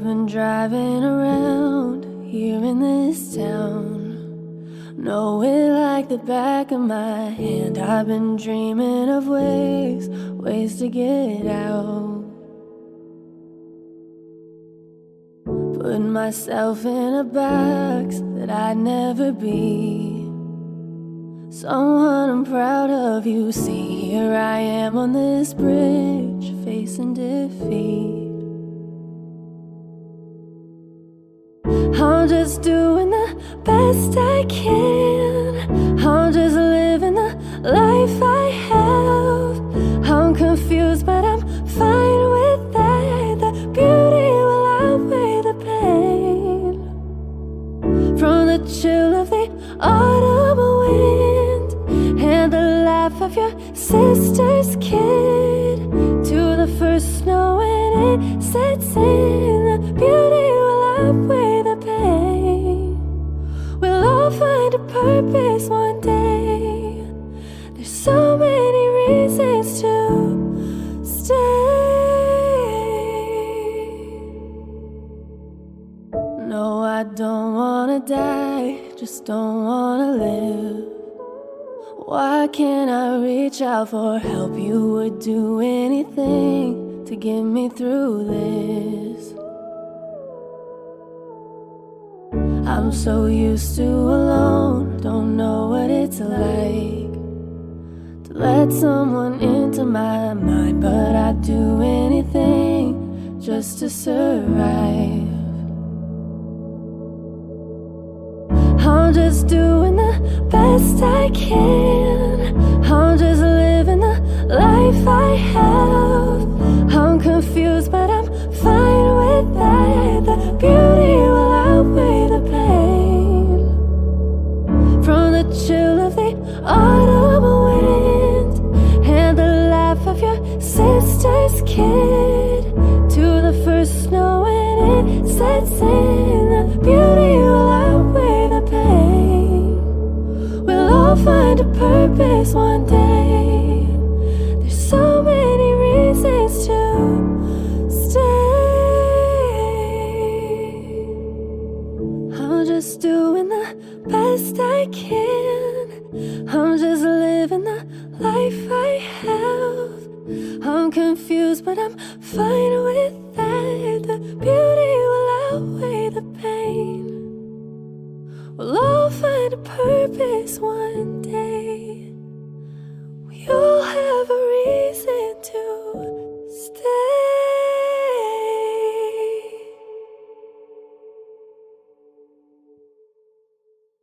I've been driving around here in this town, know it like the back of my hand. I've been dreaming of ways to get out. Put myself in a box that I'd never be. Someone I'm proud of, you see. Here I am on this bridge, facing defeat. I'm just doing the best I can. I'm just living the life I have. I'm confused, but I'm fine with that. The beauty will outweigh the pain. From the chill of the autumn wind and the laugh of your sister's kid, to the first snow when it sets in, the beauty will outweigh the pain. We'll all find a purpose one day. There's so many reasons to stay. No, I don't wanna die, just don't wanna live. Why can't I reach out for help? You would do anything to get me through this. I'm so used to alone, don't know what it's like to let someone into my mind, but I'd do anything just to survive. I'm just doing the best I can. I'm just living the life I have. I'm confused, but I'm fine with that. The beauty will outweigh the pain. From the chill of the autumn wind and the laugh of your sister's kid, to the first snow when it sets in, the beauty will outweigh the pain. We'll all find a purpose one day. There's so many reasons to stay. I'm just doing the best I can. I'm just living the life I have. I'm confused, but I'm fine with that. The beauty will outweigh the pain. We'll all find a purpose one day.